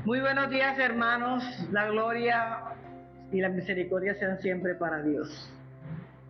Muy buenos días, hermanos. La gloria y la misericordia sean siempre para Dios.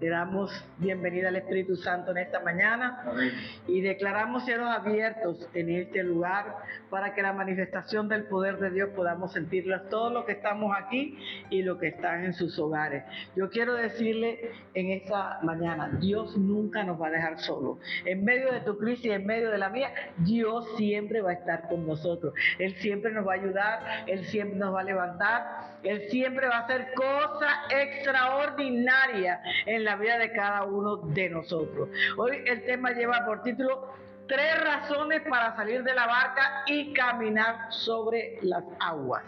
Le damos bienvenida al Espíritu Santo en esta mañana. Amén. Y declaramos cielos abiertos en este lugar para que la manifestación del poder de Dios podamos sentirla todos los que estamos aquí y los que están en sus hogares. Yo quiero decirle en esta mañana, Dios nunca nos va a dejar solos. En medio de tu crisis, en medio de la mía, Dios siempre va a estar con nosotros. Él siempre nos va a ayudar, Él siempre nos va a levantar, Él siempre va a hacer cosas extraordinarias en la vida de cada uno de nosotros. Hoy el tema lleva por título 3 razones para salir de la barca y caminar sobre las aguas.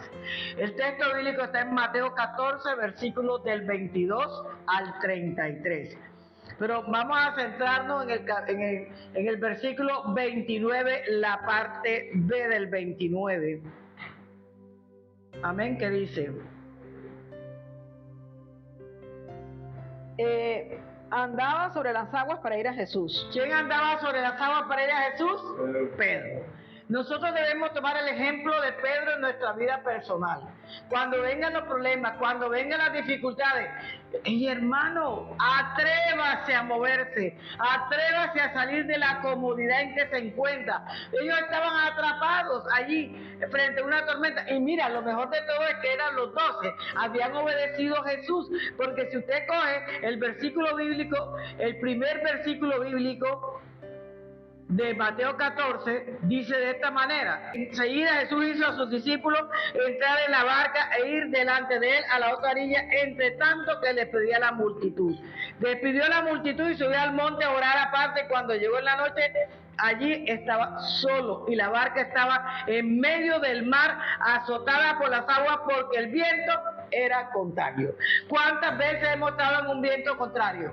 El texto bíblico está en Mateo 14, versículos del 22 al 33. Pero vamos a centrarnos en el versículo 29, la parte B del 29. Amén, que dice: andaba sobre las aguas para ir a Jesús. ¿Quién andaba sobre las aguas para ir a Jesús? Pedro. Nosotros debemos tomar el ejemplo de Pedro en nuestra vida personal. Cuando vengan los problemas, cuando vengan las dificultades, hermano, atrévase a moverse, atrévase a salir de la comodidad en que se encuentra. Ellos estaban atrapados allí frente a una tormenta. Y mira, lo mejor de todo es que eran los 12, habían obedecido a Jesús. Porque si usted coge el versículo bíblico, el primer versículo bíblico de Mateo 14, dice de esta manera: enseguida Jesús hizo a sus discípulos entrar en la barca e ir delante de él a la otra orilla, entre tanto que le pedía la multitud. Despidió a la multitud y subió al monte a orar aparte. Cuando llegó en la noche, allí estaba solo y la barca estaba en medio del mar, azotada por las aguas, porque el viento era contrario. ¿Cuántas veces hemos estado en un viento contrario?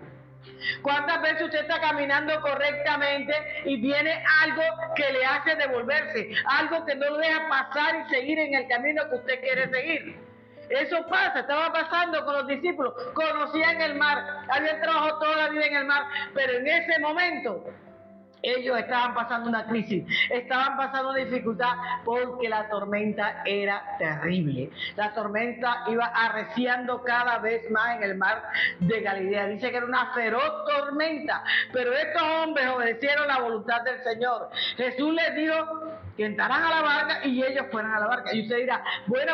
¿Cuántas veces usted está caminando correctamente y viene algo que le hace devolverse, algo que no lo deja pasar y seguir en el camino que usted quiere seguir? Eso pasa, estaba pasando con los discípulos, conocían el mar, habían trabajado toda la vida en el mar, pero en ese momento ellos estaban pasando una crisis, estaban pasando una dificultad, porque la tormenta era terrible. La tormenta iba arreciando cada vez más en el mar de Galilea. Dice que era una feroz tormenta, pero estos hombres obedecieron la voluntad del Señor. Jesús les dijo que entraran a la barca y ellos fueran a la barca. Y usted dirá, bueno,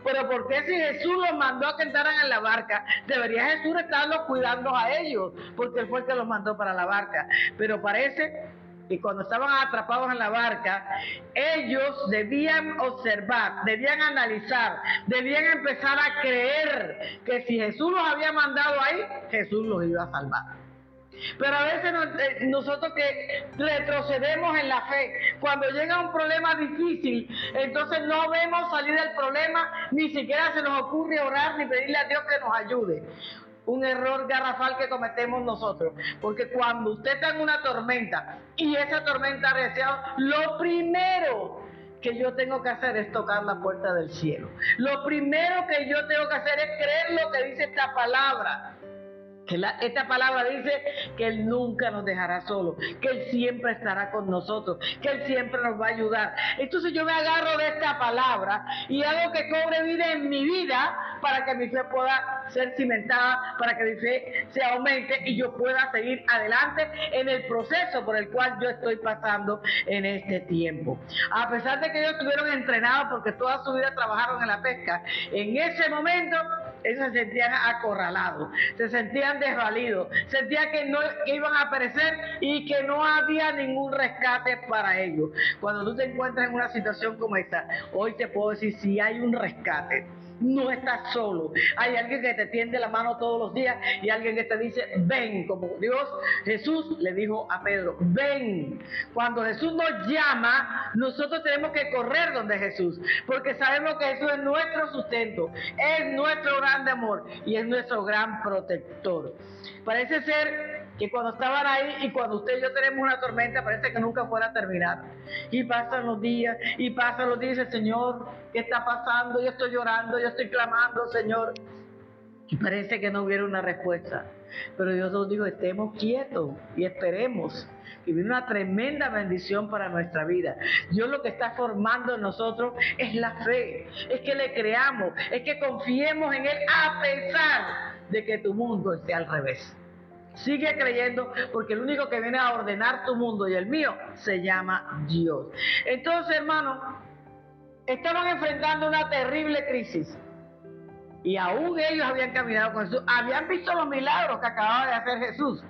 pero ¿por qué si Jesús los mandó a que entraran en la barca? Debería Jesús estarlos cuidando a ellos, porque Él fue el que los mandó para la barca. Pero parece que cuando estaban atrapados en la barca, ellos debían observar, debían analizar, debían empezar a creer que si Jesús los había mandado ahí, Jesús los iba a salvar. Pero a veces nosotros que retrocedemos en la fe, cuando llega un problema difícil, entonces no vemos salir del problema, ni siquiera se nos ocurre orar ni pedirle a Dios que nos ayude. Un error garrafal que cometemos nosotros, porque cuando usted está en una tormenta y esa tormenta ha deseado, lo primero que yo tengo que hacer es tocar la puerta del cielo. Lo primero que yo tengo que hacer es creer lo que dice esta palabra. Esta palabra dice que Él nunca nos dejará solos, que Él siempre estará con nosotros, que Él siempre nos va a ayudar. Entonces yo me agarro de esta palabra y hago que cobre vida en mi vida, para que mi fe pueda ser cimentada, para que mi fe se aumente y yo pueda seguir adelante en el proceso por el cual yo estoy pasando en este tiempo. A pesar de que ellos estuvieron entrenados, porque toda su vida trabajaron en la pesca, en ese momento ellos se sentían acorralados, se sentían desvalidos, sentían que iban a perecer y que no había ningún rescate para ellos. Cuando tú te encuentras en una situación como esta, hoy te puedo decir, si hay un rescate. No estás solo, hay alguien que te tiende la mano todos los días y alguien que te dice ven, como Jesús le dijo a Pedro, ven. Cuando Jesús nos llama, nosotros tenemos que correr donde Jesús, porque sabemos que Jesús es nuestro sustento, es nuestro grande amor y es nuestro gran protector. Parece ser que cuando estaban ahí y cuando usted y yo tenemos una tormenta, parece que nunca fuera a terminar. Y pasan los días, y dice, Señor, ¿qué está pasando? Yo estoy llorando, yo estoy clamando, Señor. Y parece que no hubiera una respuesta. Pero Dios nos dijo, estemos quietos y esperemos. Y viene una tremenda bendición para nuestra vida. Dios lo que está formando en nosotros es la fe, es que le creamos, es que confiemos en Él a pesar de que tu mundo esté al revés. Sigue creyendo, porque el único que viene a ordenar tu mundo y el mío se llama Dios. Entonces, hermanos, estaban enfrentando una terrible crisis. Y aún ellos habían caminado con Jesús, habían visto los milagros que acababa de hacer Jesús,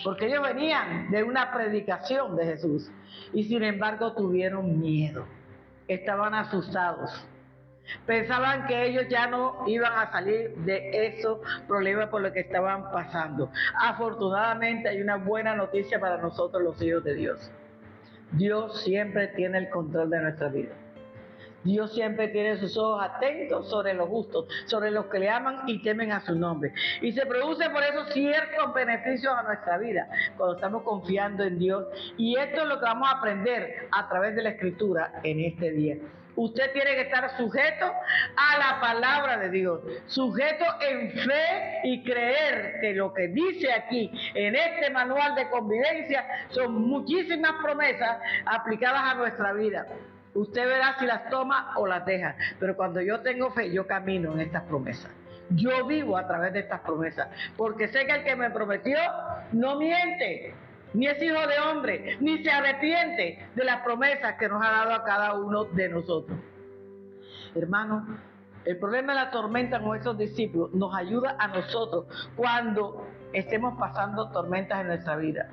porque ellos venían de una predicación de Jesús, y sin embargo tuvieron miedo, estaban asustados, pensaban que ellos ya no iban a salir de esos problemas por los que estaban pasando. Afortunadamente hay una buena noticia para nosotros los hijos de Dios. Dios siempre tiene el control de nuestra vida. Dios siempre tiene sus ojos atentos sobre los justos, sobre los que le aman y temen a su nombre. Y se produce por eso ciertos beneficios a nuestra vida cuando estamos confiando en Dios. Y esto es lo que vamos a aprender a través de la Escritura en este día. Usted tiene que estar sujeto a la palabra de Dios, sujeto en fe y creer que lo que dice aquí en este manual de convivencia son muchísimas promesas aplicadas a nuestra vida. Usted verá si las toma o las deja, pero cuando yo tengo fe, yo camino en estas promesas. Yo vivo a través de estas promesas, porque sé que el que me prometió no miente, ni es hijo de hombre, ni se arrepiente de las promesas que nos ha dado a cada uno de nosotros. Hermanos, el problema de la tormenta con esos discípulos nos ayuda a nosotros cuando estemos pasando tormentas en nuestra vida.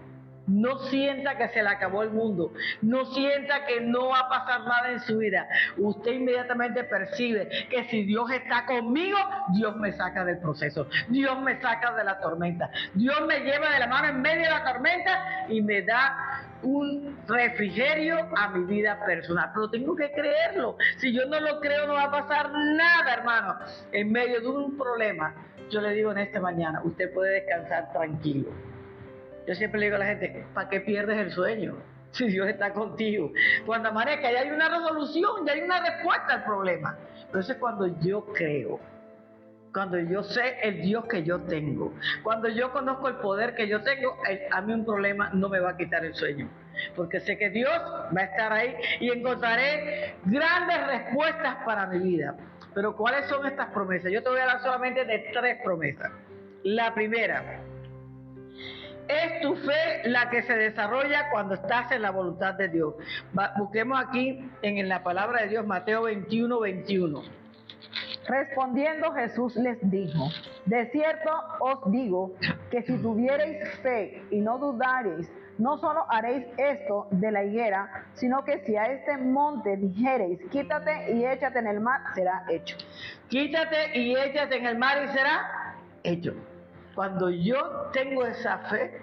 No sienta que se le acabó el mundo, no sienta que no va a pasar nada en su vida. Usted inmediatamente percibe que si Dios está conmigo, Dios me saca del proceso, Dios me saca de la tormenta, Dios me lleva de la mano en medio de la tormenta y me da un refrigerio a mi vida personal. Pero tengo que creerlo. Si yo no lo creo, no va a pasar nada, hermano. En medio de un problema, yo le digo en esta mañana, usted puede descansar tranquilo. Yo siempre le digo a la gente, ¿para qué pierdes el sueño? Si Dios está contigo. Cuando amanezca ya hay una resolución, ya hay una respuesta al problema. Pero eso es cuando yo creo, cuando yo sé el Dios que yo tengo, cuando yo conozco el poder que yo tengo, a mí un problema no me va a quitar el sueño. Porque sé que Dios va a estar ahí y encontraré grandes respuestas para mi vida. Pero ¿cuáles son estas promesas? Yo te voy a hablar solamente de 3 promesas. La primera, es tu fe la que se desarrolla cuando estás en la voluntad de Dios. Busquemos aquí en la palabra de Dios, Mateo 21, 21. Respondiendo Jesús les dijo, de cierto os digo que si tuviereis fe y no dudareis, no solo haréis esto de la higuera, sino que si a este monte dijereis, quítate y échate en el mar, será hecho. Quítate y échate en el mar y será hecho. Cuando yo tengo esa fe,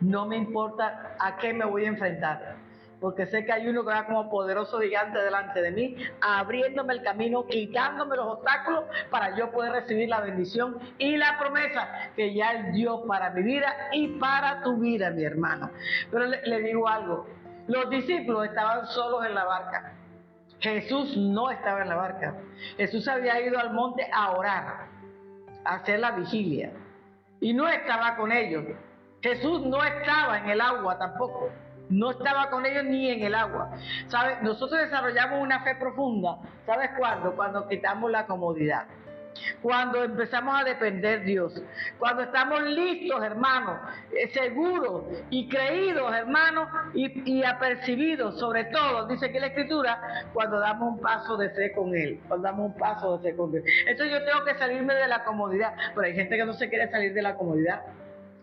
no me importa a qué me voy a enfrentar, porque sé que hay uno que va como poderoso gigante delante de mí, abriéndome el camino, quitándome los obstáculos para yo poder recibir la bendición y la promesa que ya Él dio para mi vida y para tu vida, mi hermano. Pero le digo algo, los discípulos estaban solos en la barca. Jesús no estaba en la barca. Jesús había ido al monte a orar, a hacer la vigilia. Y no estaba con ellos. Jesús no estaba en el agua tampoco. No estaba con ellos ni en el agua. ¿Sabes? Nosotros desarrollamos una fe profunda. ¿Sabes cuándo? Cuando quitamos la comodidad. Cuando empezamos a depender de Dios. Cuando estamos listos, hermanos, seguros y creídos, hermanos, y apercibidos, sobre todo, dice aquí la Escritura, cuando damos un paso de fe con Él. Cuando damos un paso de fe con Él. Entonces yo tengo que salirme de la comodidad. Pero hay gente que no se quiere salir de la comodidad.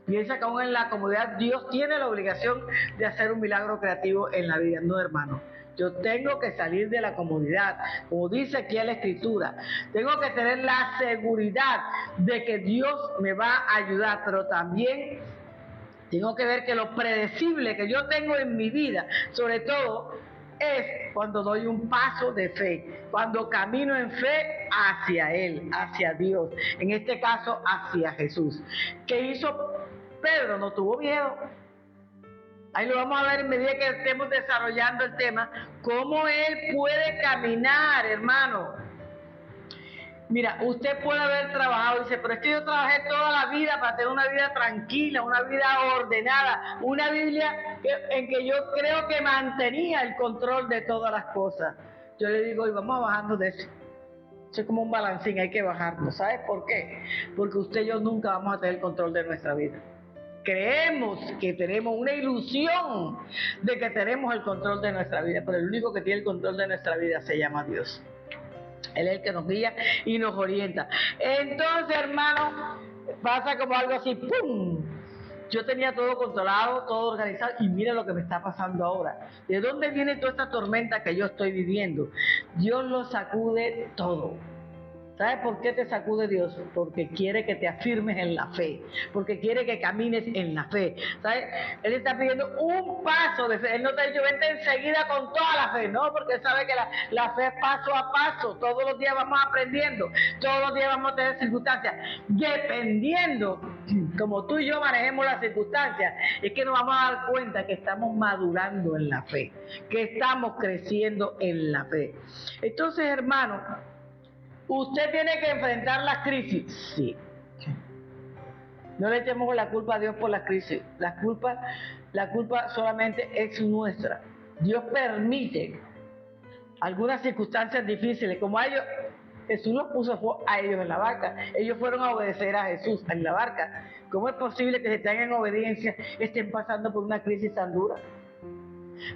Piensa que aún en la comodidad Dios tiene la obligación de hacer un milagro creativo en la vida. No, hermano. Yo tengo que salir de la comodidad, como dice aquí en la Escritura. Tengo que tener la seguridad de que Dios me va a ayudar, pero también tengo que ver que lo predecible que yo tengo en mi vida, sobre todo, es cuando doy un paso de fe, cuando camino en fe hacia Él, hacia Dios, en este caso hacia Jesús. ¿Qué hizo Pedro? No tuvo miedo. Ahí lo vamos a ver en medida que estemos desarrollando el tema, cómo él puede caminar, hermano. Mira, usted puede haber trabajado, dice, pero es que yo trabajé toda la vida para tener una vida tranquila, una vida ordenada, una Biblia en que yo creo que mantenía el control de todas las cosas. Yo le digo, y vamos bajando de eso. Eso es como un balancín, hay que bajarlo. ¿Sabes por qué? Porque usted y yo nunca vamos a tener el control de nuestra vida. Creemos que tenemos una ilusión de que tenemos el control de nuestra vida, pero el único que tiene el control de nuestra vida se llama Dios. Él es el que nos guía y nos orienta. Entonces, hermano, pasa como algo así, ¡pum! Yo tenía todo controlado, todo organizado, y mira lo que me está pasando ahora. ¿De dónde viene toda esta tormenta que yo estoy viviendo? Dios lo sacude todo. ¿Sabes por qué te sacude Dios? Porque quiere que te afirmes en la fe, porque quiere que camines en la fe. ¿Sabes? Él está pidiendo un paso de fe. Él no te ha dicho, vente enseguida con toda la fe, no, porque él sabe que la fe es paso a paso. Todos los días vamos aprendiendo, todos los días vamos a tener circunstancias. Dependiendo como tú y yo manejemos las circunstancias, es que nos vamos a dar cuenta que estamos madurando en la fe, que estamos creciendo en la fe. Entonces, hermano, ¿usted tiene que enfrentar las crisis? Sí. No le echemos la culpa a Dios por las crisis. La culpa solamente es nuestra. Dios permite algunas circunstancias difíciles, como a ellos, Jesús los puso a ellos en la barca. Ellos fueron a obedecer a Jesús en la barca. ¿Cómo es posible que si están en obediencia estén pasando por una crisis tan dura?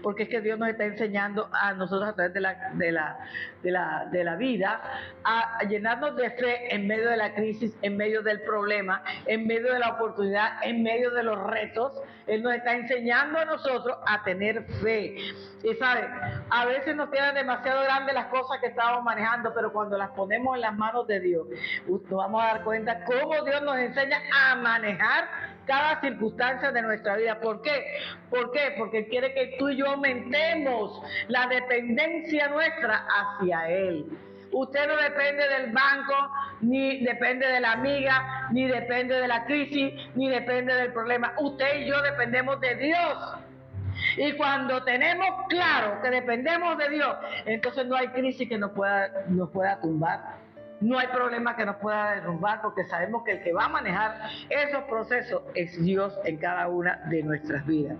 Porque es que Dios nos está enseñando a nosotros a través de la vida a llenarnos de fe en medio de la crisis, en medio del problema, en medio de la oportunidad, en medio de los retos. Él nos está enseñando a nosotros a tener fe. Y sabe, a veces nos quedan demasiado grandes las cosas que estamos manejando, pero cuando las ponemos en las manos de Dios, nos vamos a dar cuenta cómo Dios nos enseña a manejar cada circunstancia de nuestra vida. ¿Por qué? ¿Por qué? Porque Él quiere que tú y yo aumentemos la dependencia nuestra hacia Él. Usted no depende del banco, ni depende de la amiga, ni depende de la crisis, ni depende del problema. Usted y yo dependemos de Dios. Y cuando tenemos claro que dependemos de Dios, entonces no hay crisis que nos pueda tumbar. No hay problema que nos pueda derrumbar, porque sabemos que el que va a manejar esos procesos es Dios en cada una de nuestras vidas.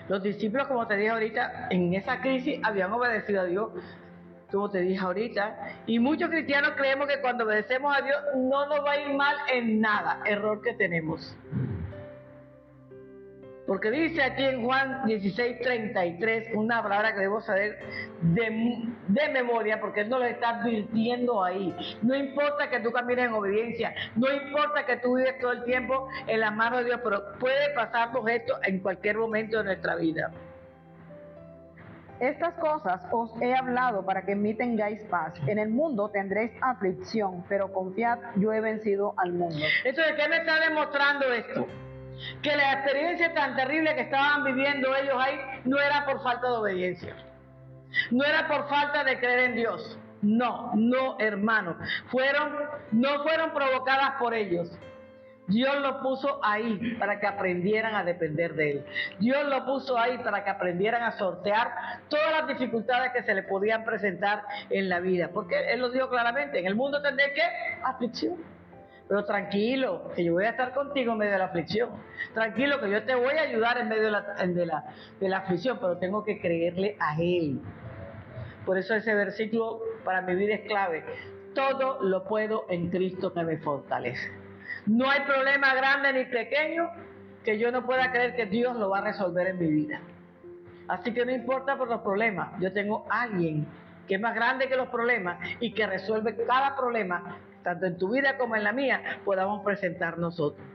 Los discípulos, como te dije ahorita, en esa crisis habían obedecido a Dios, como te dije ahorita, y muchos cristianos creemos que cuando obedecemos a Dios no nos va a ir mal en nada. Error que tenemos. Porque dice aquí en Juan 16:33, una palabra que debo saber de memoria, porque Él nos lo está advirtiendo ahí. No importa que tú camines en obediencia, no importa que tú vives todo el tiempo en las manos de Dios, pero puede pasarnos esto en cualquier momento de nuestra vida. Estas cosas os he hablado para que en mí tengáis paz. En el mundo tendréis aflicción, pero confiad, yo he vencido al mundo. Entonces, ¿qué me está demostrando esto? Que la experiencia tan terrible que estaban viviendo ellos ahí no era por falta de obediencia, no era por falta de creer en Dios. No, hermano, no fueron provocadas por ellos. Dios lo puso ahí para que aprendieran a depender de Él. Dios lo puso ahí para que aprendieran a sortear todas las dificultades que se les podían presentar en la vida. Porque Él lo dijo claramente, en el mundo tendréis ¿qué? Aflicción. Pero tranquilo, que yo voy a estar contigo en medio de la aflicción. Tranquilo, que yo te voy a ayudar en medio de la aflicción, pero tengo que creerle a Él. Por eso ese versículo para mi vida es clave. Todo lo puedo en Cristo que me fortalece. No hay problema grande ni pequeño que yo no pueda creer que Dios lo va a resolver en mi vida. Así que no importa por los problemas, yo tengo a alguien que es más grande que los problemas y que resuelve cada problema, tanto en tu vida como en la mía, podamos presentar nosotros.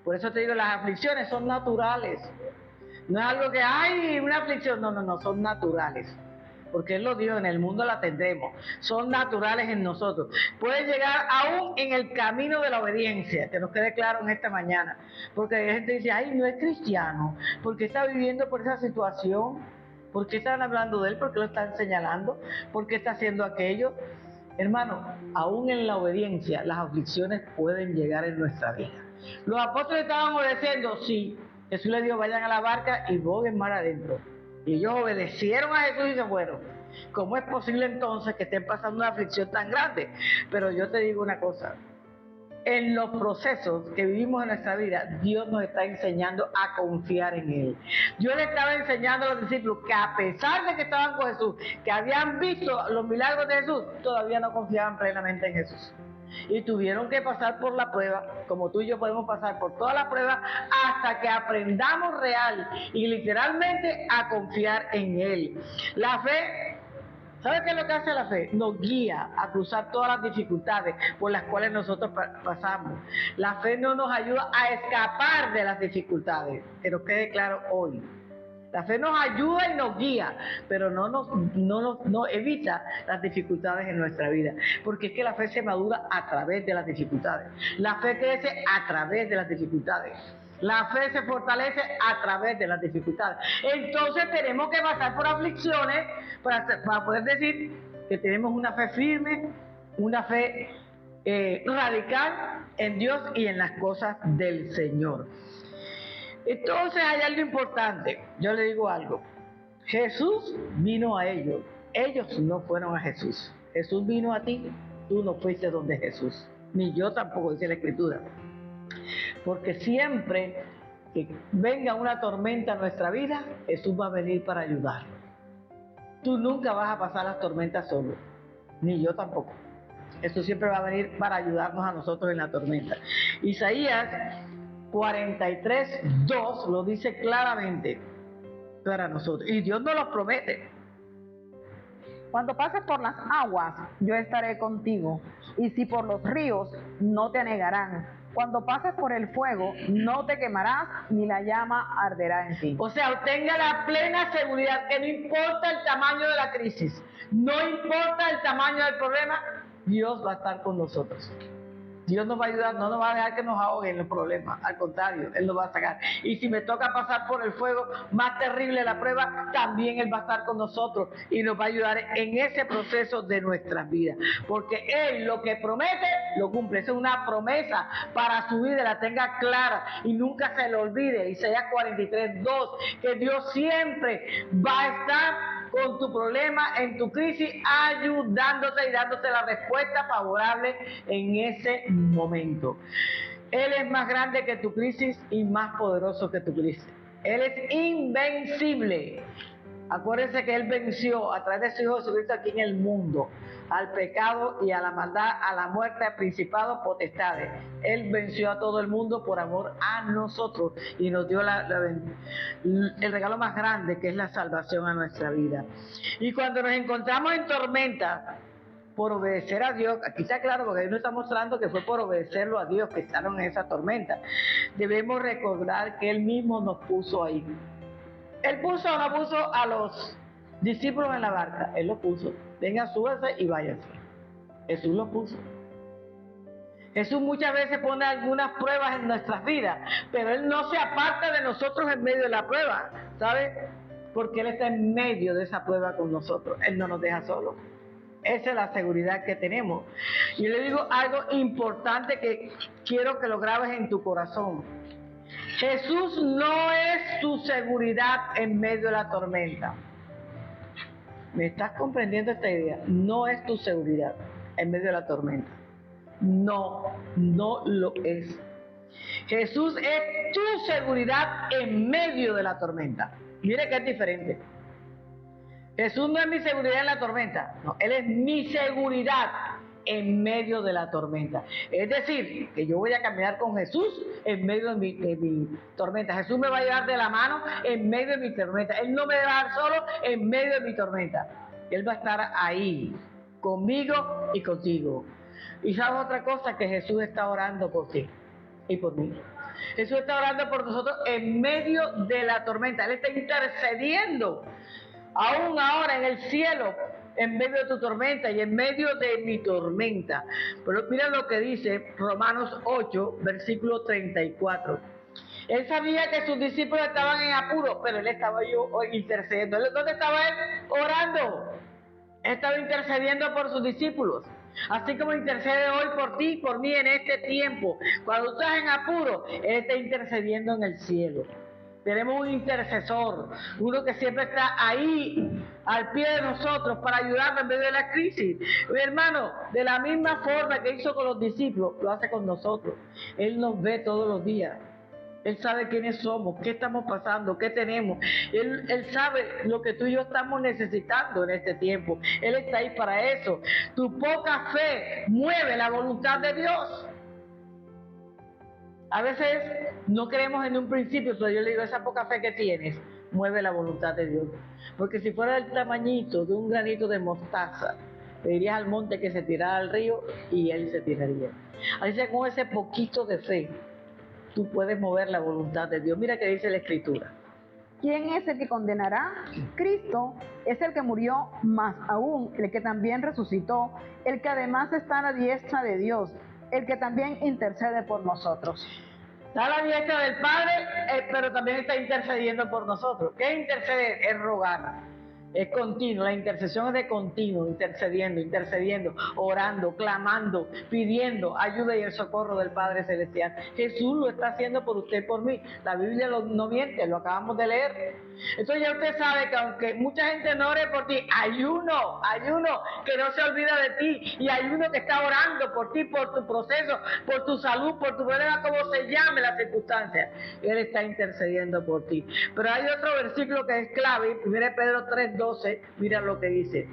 Por eso te digo, las aflicciones son naturales. No es algo que, ¡ay, una aflicción! No, son naturales. Porque Él lo dijo, en el mundo la tendremos. Son naturales en nosotros. Pueden llegar aún en el camino de la obediencia, que nos quede claro en esta mañana. Porque hay gente que dice, ¡ay, no es cristiano! ¿Por qué está viviendo por esa situación? ¿Por qué están hablando de él? ¿Por qué lo están señalando? ¿Por qué está haciendo aquello? Hermano, aún en la obediencia, las aflicciones pueden llegar en nuestra vida. Los apóstoles estaban obedeciendo, sí. Jesús les dijo, vayan a la barca y boguen mar adentro. Y ellos obedecieron a Jesús y se fueron. ¿Cómo es posible entonces que estén pasando una aflicción tan grande? Pero yo te digo una cosa, en los procesos que vivimos en nuestra vida, Dios nos está enseñando a confiar en Él. Yo le estaba enseñando a los discípulos que a pesar de que estaban con Jesús, que habían visto los milagros de Jesús, todavía no confiaban plenamente en Jesús. Y tuvieron que pasar por la prueba, como tú y yo podemos pasar por toda la prueba, hasta que aprendamos real y literalmente a confiar en Él. La fe, ¿sabe qué es lo que hace la fe? Nos guía a cruzar todas las dificultades por las cuales nosotros pasamos. La fe no nos ayuda a escapar de las dificultades, pero quede claro hoy. La fe nos ayuda y nos guía, pero no evita las dificultades en nuestra vida, porque es que la fe se madura a través de las dificultades. La fe crece a través de las dificultades. La fe se fortalece a través de las dificultades. Entonces tenemos que pasar por aflicciones para poder decir que tenemos una fe firme, una fe radical en Dios y en las cosas del Señor. Entonces hay algo importante, yo le digo algo, Jesús vino a ellos no fueron a Jesús. Jesús vino a ti, tú no fuiste donde Jesús, ni yo tampoco, dice la Escritura. Porque siempre que venga una tormenta a nuestra vida, Jesús va a venir para ayudar. Tú nunca vas a pasar las tormentas solo, ni yo tampoco. Jesús siempre va a venir para ayudarnos a nosotros en la tormenta. Isaías 43:2 lo dice claramente para nosotros, y Dios nos lo promete. Cuando pases por las aguas, yo estaré contigo, y si por los ríos, no te anegarán. Cuando pases por el fuego, no te quemarás, ni la llama arderá en ti. O sea, tenga la plena seguridad que no importa el tamaño de la crisis, no importa el tamaño del problema, Dios va a estar con nosotros. Dios nos va a ayudar, no nos va a dejar que nos ahoguen los problemas, al contrario, Él nos va a sacar. Y si me toca pasar por el fuego, más terrible la prueba, también Él va a estar con nosotros y nos va a ayudar en ese proceso de nuestras vidas. Porque Él lo que promete, lo cumple. Esa es una promesa para su vida, la tenga clara y nunca se le olvide. Isaías 43:2, que Dios siempre va a estar con tu problema, en tu crisis, ayudándote y dándote la respuesta favorable en ese momento. Él es más grande que tu crisis y más poderoso que tu crisis. Él es invencible. Acuérdense que Él venció a través de su Hijo Jesucristo aquí en el mundo, al pecado y a la maldad, a la muerte, al principado, potestades. Él venció a todo el mundo por amor a nosotros y nos dio el regalo más grande, que es la salvación a nuestra vida. Y cuando nos encontramos en tormenta, por obedecer a Dios, aquí está claro porque Él nos está mostrando que fue por obedecerlo a Dios que estaban en esa tormenta, debemos recordar que Él mismo nos puso ahí. Él puso o no puso a los discípulos en la barca, Él lo puso. Vengan, súbanse y váyanse. Jesús lo puso. Jesús muchas veces pone algunas pruebas en nuestras vidas, pero Él no se aparta de nosotros en medio de la prueba, ¿sabe? Porque Él está en medio de esa prueba con nosotros. Él no nos deja solos. Esa es la seguridad que tenemos. Y le digo algo importante que quiero que lo grabes en tu corazón. Jesús no es tu seguridad en medio de la tormenta. ¿Me estás comprendiendo esta idea? No es tu seguridad en medio de la tormenta. No lo es. Jesús es tu seguridad en medio de la tormenta. Mire que es diferente. Jesús no es mi seguridad en la tormenta. No, Él es mi seguridad en medio de la tormenta. Es decir, que yo voy a caminar con Jesús en medio de mi tormenta. Jesús me va a llevar de la mano en medio de mi tormenta. Él no me va a dejar solo en medio de mi tormenta. Él va a estar ahí, conmigo y contigo. Y sabes otra cosa, que Jesús está orando por ti y por mí. Jesús está orando por nosotros en medio de la tormenta. Él está intercediendo aún ahora en el cielo, en medio de tu tormenta y en medio de mi tormenta. Pero mira lo que dice Romanos 8, versículo 34. Él sabía que sus discípulos estaban en apuro, pero Él estaba intercediendo. ¿Dónde estaba Él? Orando. Él estaba intercediendo por sus discípulos. Así como intercede hoy por ti y por mí en este tiempo. Cuando estás en apuro, Él está intercediendo en el cielo. Tenemos un intercesor, uno que siempre está ahí al pie de nosotros para ayudarnos en medio de la crisis. Mi hermano, de la misma forma que hizo con los discípulos, lo hace con nosotros. Él nos ve todos los días. Él sabe quiénes somos, qué estamos pasando, qué tenemos. Él sabe lo que tú y yo estamos necesitando en este tiempo. Él está ahí para eso. Tu poca fe mueve la voluntad de Dios. A veces no creemos en un principio, pero yo le digo, esa poca fe que tienes mueve la voluntad de Dios. Porque si fuera del tamañito de un granito de mostaza, le dirías al monte que se tirara al río y él se tiraría. Así que con ese poquito de fe, tú puedes mover la voluntad de Dios. Mira que dice la Escritura. ¿Quién es el que condenará? Cristo es el que murió, más aún el que también resucitó, el que además está a la diestra de Dios, el que también intercede por nosotros. Está a la diestra del Padre, pero también está intercediendo por nosotros. ¿Qué es interceder? Es rogar. Es continuo, la intercesión es de continuo, intercediendo, orando, clamando, pidiendo ayuda y el socorro del Padre Celestial. Jesús lo está haciendo por usted y por mí. La Biblia no miente, lo acabamos de leer. Entonces ya usted sabe que aunque mucha gente no ore por ti, hay uno que no se olvida de ti, y hay uno que está orando por ti, por tu proceso, por tu salud, por tu problema, como se llame la circunstancia. Él está intercediendo por ti. Pero hay otro versículo que es clave, 1 Pedro 3:12, mira lo que dice.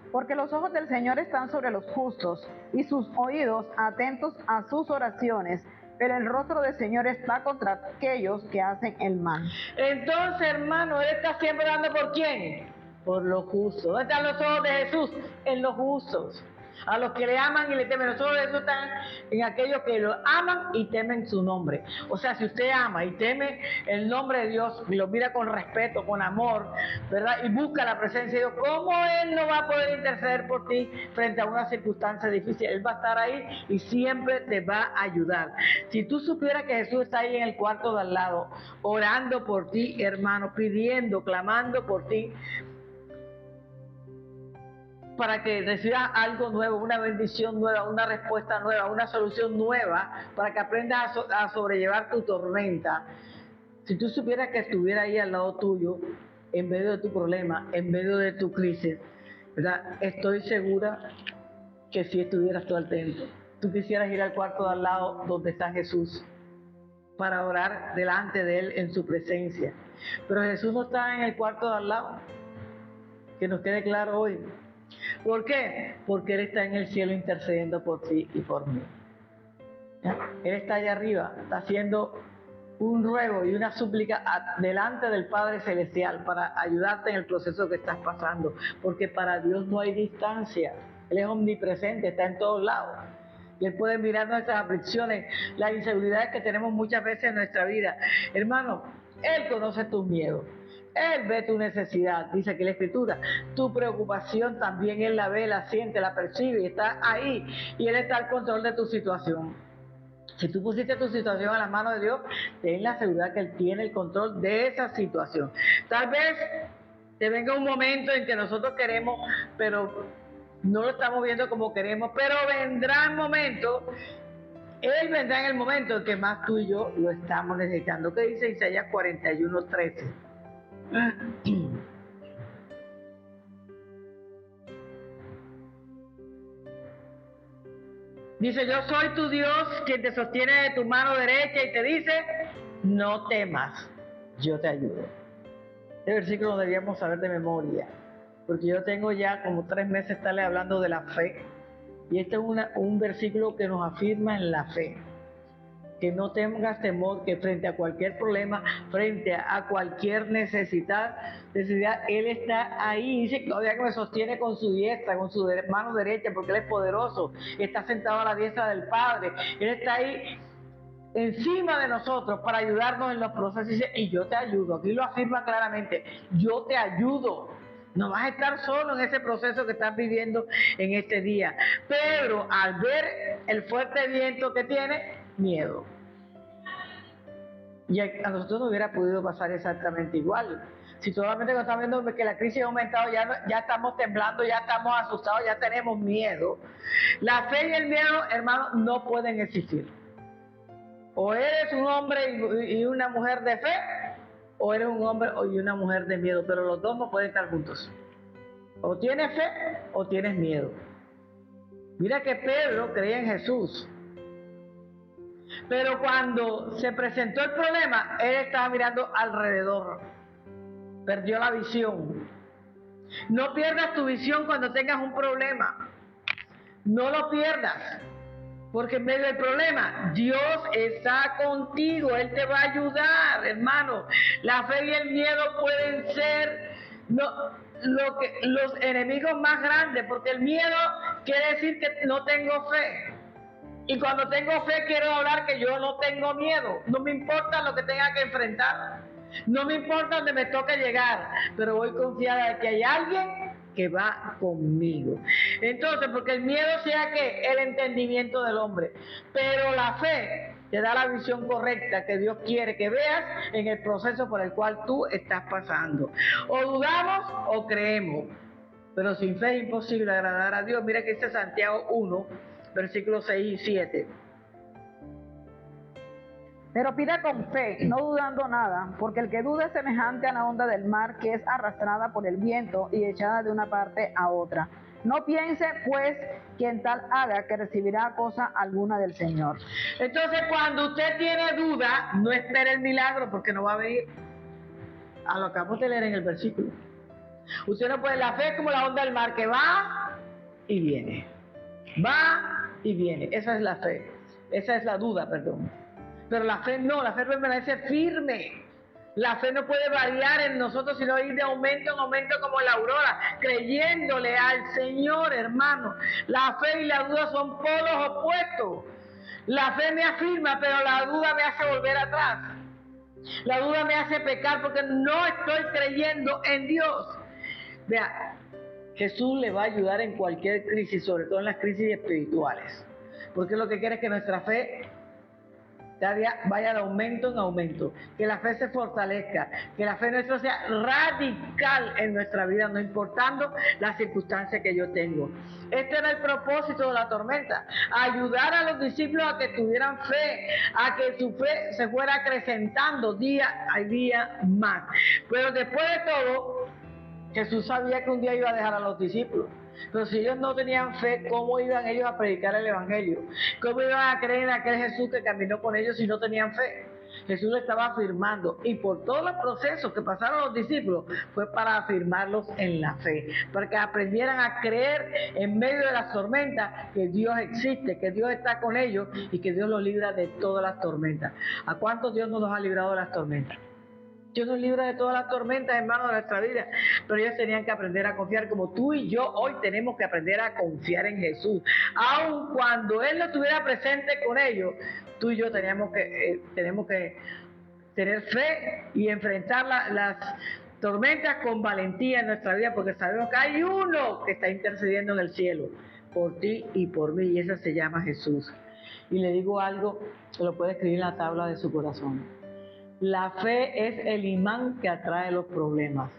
Porque los ojos del Señor están sobre los justos y sus oídos atentos a sus oraciones, pero el rostro del Señor está contra aquellos que hacen el mal. Entonces, hermano, Él está siempre orando ¿por quién? Por los justos. ¿Dónde están los ojos de Jesús? En los justos. A los que le aman y le temen. Los ojos de Jesús están en aquellos que lo aman y temen su nombre. O sea, si usted ama y teme el nombre de Dios y lo mira con respeto, con amor, ¿verdad? Y busca la presencia de Dios, ¿cómo Él no va a poder interceder por ti frente a una circunstancia difícil? Él va a estar ahí y siempre te va a ayudar. Si tú supieras que Jesús está ahí en el cuarto de al lado, orando por ti, hermano, pidiendo, clamando por ti, para que recibas algo nuevo, una bendición nueva, una respuesta nueva, una solución nueva, para que aprendas a sobrellevar tu tormenta. Si tú supieras que estuviera ahí al lado tuyo, en medio de tu problema, en medio de tu crisis, ¿verdad? Estoy segura que si estuvieras tú atento, tú quisieras ir al cuarto de al lado donde está Jesús, para orar delante de Él en su presencia. Pero Jesús no está en el cuarto de al lado, que nos quede claro hoy. ¿Por qué? Porque Él está en el cielo intercediendo por ti y por mí. ¿Ya? Él está allá arriba, está haciendo un ruego y una súplica delante del Padre Celestial para ayudarte en el proceso que estás pasando, porque para Dios no hay distancia. Él es omnipresente, está en todos lados. Y Él puede mirar nuestras aflicciones, las inseguridades que tenemos muchas veces en nuestra vida. Hermano, Él conoce tus miedos. Él ve tu necesidad, dice que la Escritura, tu preocupación también Él la ve, la siente, la percibe y está ahí, y Él está al control de tu situación. Si tú pusiste tu situación a las manos de Dios, ten la seguridad que Él tiene el control de esa situación. Tal vez te venga un momento en que nosotros queremos, pero no lo estamos viendo como queremos, pero vendrá el momento. Él vendrá en el momento en que más tú y yo lo estamos necesitando. ¿Qué dice Isaías 41:13? Dice, yo soy tu Dios quien te sostiene de tu mano derecha y te dice, no temas, yo te ayudo. Este versículo lo debíamos saber de memoria, porque yo tengo ya como 3 meses estarle hablando de la fe, y este es un versículo que nos afirma en la fe. Que no tengas temor, que frente a cualquier problema, frente a cualquier necesidad, Él está ahí. Dice que todavía que me sostiene con su diestra, con su mano derecha, porque Él es poderoso, está sentado a la diestra del Padre. Él está ahí encima de nosotros para ayudarnos en los procesos. Dice, y yo te ayudo. Aquí lo afirma claramente, yo te ayudo. No vas a estar solo en ese proceso que estás viviendo en este día. Pedro, al ver el fuerte viento que tiene, miedo. Y a nosotros nos hubiera podido pasar exactamente igual. Si solamente nos estamos viendo que la crisis ha aumentado, ya estamos temblando, ya estamos asustados, ya tenemos miedo. La fe y el miedo, hermanos, no pueden existir. O eres un hombre y una mujer de fe, o eres un hombre y una mujer de miedo, pero los dos no pueden estar juntos. O tienes fe o tienes miedo. Mira que Pedro creía en Jesús, pero cuando se presentó el problema, él estaba mirando alrededor, perdió la visión. No pierdas tu visión cuando tengas un problema, no lo pierdas, porque en medio del problema Dios está contigo, Él te va a ayudar, hermano. La fe y el miedo pueden ser los enemigos más grandes, porque el miedo quiere decir que no tengo fe. Y cuando tengo fe quiero hablar que yo no tengo miedo, no me importa lo que tenga que enfrentar, no me importa donde me toque llegar, pero voy confiada de que hay alguien que va conmigo. Entonces, porque el miedo sea que el entendimiento del hombre, pero la fe te da la visión correcta que Dios quiere que veas en el proceso por el cual tú estás pasando. O dudamos o creemos, pero sin fe es imposible agradar a Dios. Mira que dice Santiago 1, versículos 6 y 7. Pero pida con fe, no dudando nada, porque el que duda es semejante a la onda del mar que es arrastrada por el viento y echada de una parte a otra. No piense, pues, quien tal haga que recibirá cosa alguna del Señor. Entonces, cuando usted tiene duda, no espere el milagro, porque no va a venir. A lo que acabamos de leer en el versículo. Usted no puede, la fe es como la onda del mar que va y viene. Va y viene. Esa es la fe. Esa es la duda, perdón. Pero la fe no, la fe permanece firme. La fe no puede variar en nosotros, sino ir de aumento en aumento como la aurora, creyéndole al Señor, hermano. La fe y la duda son polos opuestos. La fe me afirma, pero la duda me hace volver atrás. La duda me hace pecar porque no estoy creyendo en Dios. Vea, Jesús le va a ayudar en cualquier crisis, sobre todo en las crisis espirituales. Porque lo que quiere es que nuestra fe cada día vaya de aumento en aumento, que la fe se fortalezca, que la fe nuestra sea radical en nuestra vida, no importando las circunstancias que yo tengo. Este era el propósito de la tormenta, ayudar a los discípulos a que tuvieran fe, a que su fe se fuera acrecentando día a día más. Pero después de todo, Jesús sabía que un día iba a dejar a los discípulos. Pero si ellos no tenían fe, ¿cómo iban ellos a predicar el Evangelio? ¿Cómo iban a creer en aquel Jesús que caminó con ellos si no tenían fe? Jesús lo estaba afirmando, y por todos los procesos que pasaron los discípulos fue para afirmarlos en la fe, para que aprendieran a creer en medio de las tormentas que Dios existe, que Dios está con ellos y que Dios los libra de todas las tormentas. ¿A cuántos Dios nos ha librado de las tormentas? Dios nos libra de todas las tormentas, hermanos, de nuestra vida, pero ellos tenían que aprender a confiar, como tú y yo hoy tenemos que aprender a confiar en Jesús. Aun cuando Él no estuviera presente con ellos, tú y yo tenemos que tener fe y enfrentar las tormentas con valentía en nuestra vida, porque sabemos que hay uno que está intercediendo en el cielo por ti y por mí, y ese se llama Jesús. Y le digo algo, lo puede escribir en la tabla de su corazón. La fe es el imán que atrae los problemas.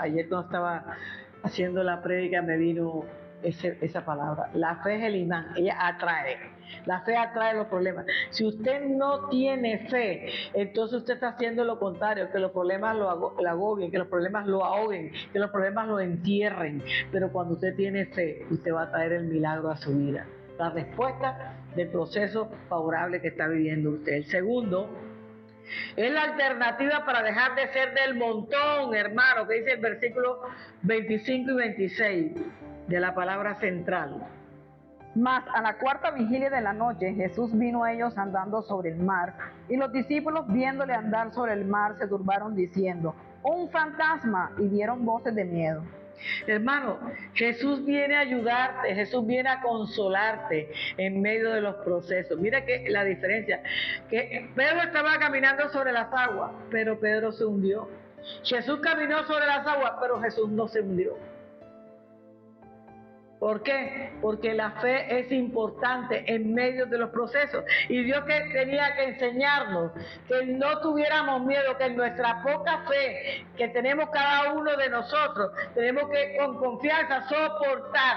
Ayer cuando estaba haciendo la prédica me vino esa palabra. La fe es el imán, ella atrae. La fe atrae los problemas. Si usted no tiene fe, entonces usted está haciendo lo contrario, que los problemas lo agobien, que los problemas lo ahoguen, que los problemas lo entierren. Pero cuando usted tiene fe, usted va a traer el milagro a su vida, la respuesta del proceso favorable que está viviendo usted. El segundo es la alternativa para dejar de ser del montón, hermano, que dice el versículo 25 y 26 de la palabra central. Mas a la cuarta vigilia de la noche Jesús vino a ellos andando sobre el mar, y los discípulos viéndole andar sobre el mar se turbaron diciendo: ¡un fantasma! Y dieron voces de miedo. Hermano, Jesús viene a ayudarte, Jesús viene a consolarte en medio de los procesos. Mira que la diferencia, que Pedro estaba caminando sobre las aguas, pero Pedro se hundió. Jesús caminó sobre las aguas, pero Jesús no se hundió. ¿Por qué? Porque la fe es importante en medio de los procesos. Y Dios que tenía que enseñarnos que no tuviéramos miedo, que en nuestra poca fe que tenemos cada uno de nosotros, tenemos que con confianza soportar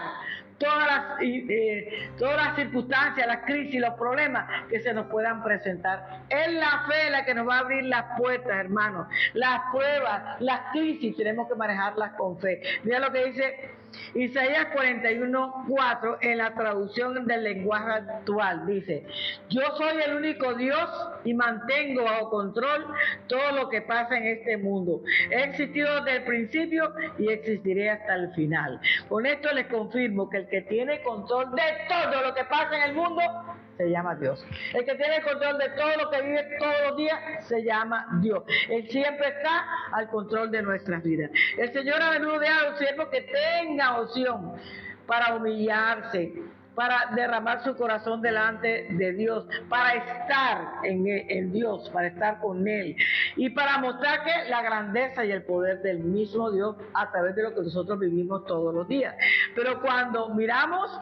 todas las circunstancias, las crisis, los problemas que se nos puedan presentar. Es la fe la que nos va a abrir las puertas, hermanos. Las pruebas, las crisis, tenemos que manejarlas con fe. Mira lo que dice Isaías 41:4 en la traducción del lenguaje actual. Dice: yo soy el único Dios y mantengo bajo control todo lo que pasa en este mundo. He existido desde el principio y existiré hasta el final. Con esto les confirmo que el que tiene control de todo lo que pasa en el mundo se llama Dios. El que tiene control de todo lo que vive todos los días se llama Dios. Él siempre está al control de nuestras vidas. El Señor a menudo deja a los siervos que tengan opción para humillarse, para derramar su corazón delante de Dios, para estar en Dios, para estar con Él y para mostrar que la grandeza y el poder del mismo Dios a través de lo que nosotros vivimos todos los días. Pero cuando miramos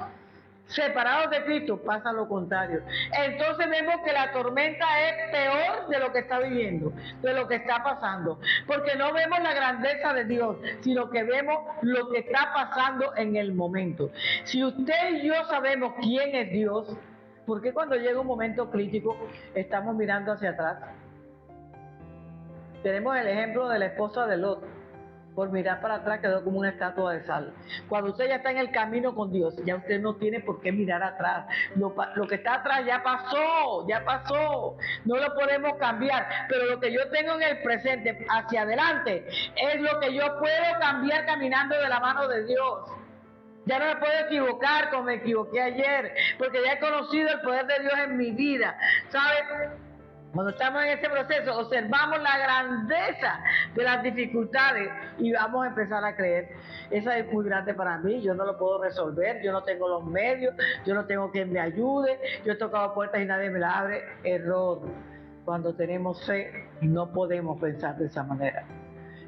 separados de Cristo, pasa lo contrario. Entonces vemos que la tormenta es peor de lo que está viviendo, de lo que está pasando, porque no vemos la grandeza de Dios, sino que vemos lo que está pasando en el momento. Si usted y yo sabemos quién es Dios, ¿por qué cuando llega un momento crítico estamos mirando hacia atrás? Tenemos el ejemplo de la esposa de Lot. Por mirar para atrás quedó como una estatua de sal. Cuando usted ya está en el camino con Dios, ya usted no tiene por qué mirar atrás. Lo que está atrás ya pasó. No lo podemos cambiar. Pero lo que yo tengo en el presente, hacia adelante, es lo que yo puedo cambiar caminando de la mano de Dios. Ya no me puedo equivocar como me equivoqué ayer, porque ya he conocido el poder de Dios en mi vida. ¿Sabes? Cuando estamos en este proceso, observamos la grandeza de las dificultades y vamos a empezar a creer: esa es muy grande para mí, yo no lo puedo resolver, yo no tengo los medios, yo no tengo quien me ayude, yo he tocado puertas y nadie me las abre. Error. Cuando tenemos fe, no podemos pensar de esa manera,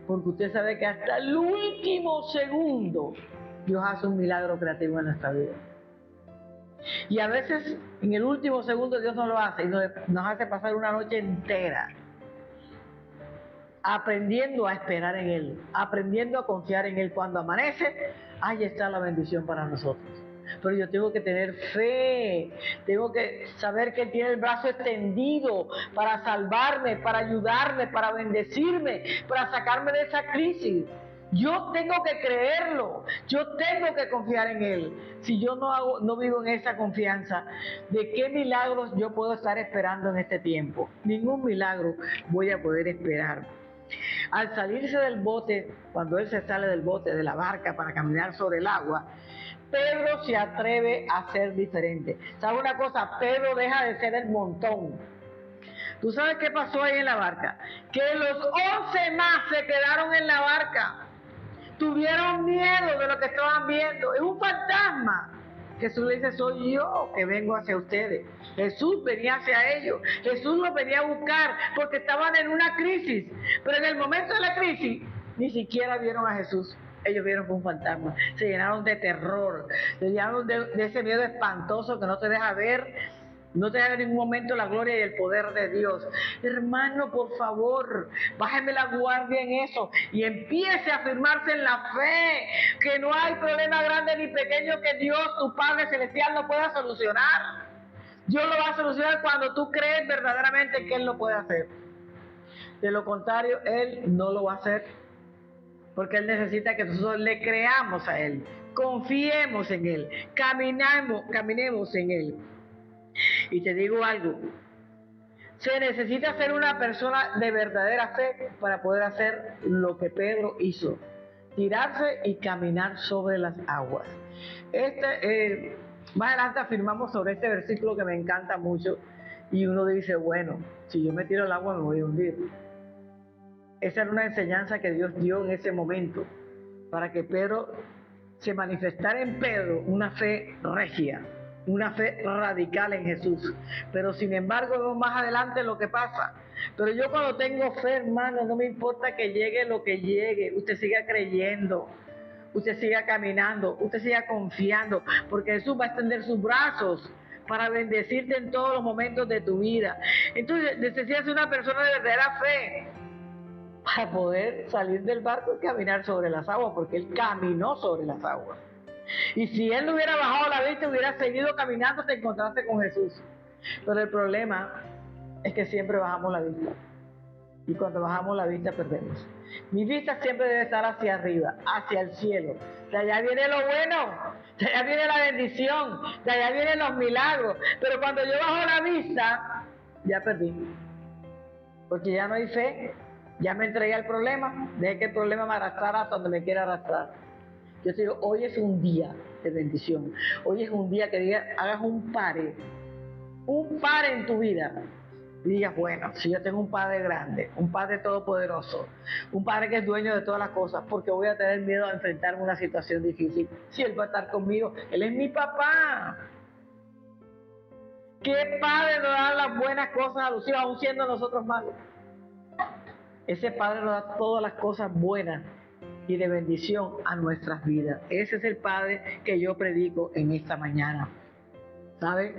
porque usted sabe que hasta el último segundo Dios hace un milagro creativo en nuestra vida. Y a veces en el último segundo Dios no lo hace y nos hace pasar una noche entera aprendiendo a esperar en Él, aprendiendo a confiar en Él. Cuando amanece, ahí está la bendición para nosotros. Pero yo tengo que tener fe, tengo que saber que Él tiene el brazo extendido para salvarme, para ayudarme, para bendecirme, para sacarme de esa crisis. Yo tengo que creerlo, yo tengo que confiar en Él. Si yo no vivo en esa confianza, ¿de qué milagros yo puedo estar esperando en este tiempo? Ningún milagro voy a poder esperar. Al salirse del bote, cuando él se sale del bote, de la barca, para caminar sobre el agua, Pedro se atreve a ser diferente. ¿Sabe una cosa? Pedro deja de ser el montón. ¿Tú sabes qué pasó ahí en la barca? Que los 11 más se quedaron en la barca. Tuvieron miedo de lo que estaban viendo. Es un fantasma. Jesús le dice: soy yo que vengo hacia ustedes. Jesús venía hacia ellos. Jesús los venía a buscar porque estaban en una crisis. Pero en el momento de la crisis, ni siquiera vieron a Jesús. Ellos vieron que un fantasma. Se llenaron de terror. Se llenaron de ese miedo espantoso que no te deja ver. No te da en ningún momento la gloria y el poder de Dios. Hermano, por favor, bájeme la guardia en eso y empiece a afirmarse en la fe, que no hay problema grande ni pequeño que Dios, tu Padre Celestial, no pueda solucionar. Dios lo va a solucionar cuando tú crees verdaderamente que Él lo puede hacer. De lo contrario, Él no lo va a hacer, porque Él necesita que nosotros le creamos a Él, confiemos en Él, caminemos en Él. Y te digo algo: se necesita ser una persona de verdadera fe para poder hacer lo que Pedro hizo, tirarse y caminar sobre las aguas. Más adelante afirmamos sobre este versículo que me encanta mucho, y uno dice: bueno, si yo me tiro al agua me voy a hundir. Esa era una enseñanza que Dios dio en ese momento, para que Pedro se manifestara en Pedro una fe regia, una fe radical en Jesús. Pero sin embargo, vemos más adelante lo que pasa. Pero yo cuando tengo fe, hermano, no me importa que llegue lo que llegue, usted siga creyendo. usted siga caminando, usted siga confiando, porque Jesús va a extender sus brazos para bendecirte en todos los momentos de tu vida. Entonces necesitas una persona de verdadera fe para poder salir del barco y caminar sobre las aguas, porque Él caminó sobre las aguas. Y si Él no hubiera bajado la vista, hubiera seguido caminando hasta encontrarse con Jesús. Pero el problema es que siempre bajamos la vista. Y cuando bajamos la vista, perdemos. Mi vista siempre debe estar hacia arriba, hacia el cielo. De allá viene lo bueno, de allá viene la bendición, de allá vienen los milagros. Pero cuando yo bajo la vista, ya perdí. Porque ya no hay fe, ya me entregué al problema, dejé que el problema me arrastrara hasta donde me quiera arrastrar. Yo te digo, hoy es un día de bendición. Hoy es un día que hagas un pare en tu vida. Y digas, bueno, si yo tengo un Padre grande, un Padre todopoderoso, un Padre que es dueño de todas las cosas, porque voy a tener miedo a enfrentarme a una situación difícil. Si Él va a estar conmigo, Él es mi papá. ¿Qué Padre nos da las buenas cosas a los hijos, aún siendo nosotros malos? Ese Padre nos da todas las cosas buenas y de bendición a nuestras vidas. Ese es el Padre que yo predico en esta mañana. ¿Sabe?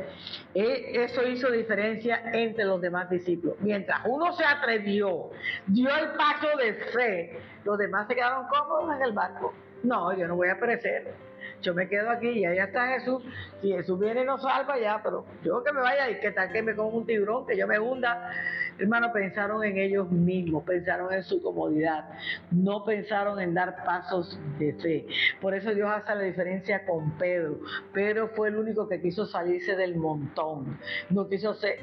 Eso hizo diferencia entre los demás discípulos. Mientras uno se atrevió, dio el paso de fe, los demás se quedaron cómodos en el barco. No, yo no voy a perecer. Yo me quedo aquí y allá está Jesús. Si Jesús viene y nos salva ya, pero yo que me vaya y que tal que me coma un tiburón, que yo me hunda. Hermano, pensaron en ellos mismos, pensaron en su comodidad, no pensaron en dar pasos de fe. Por eso Dios hace la diferencia con Pedro. Pedro fue el único que quiso salirse del montón, no quiso ser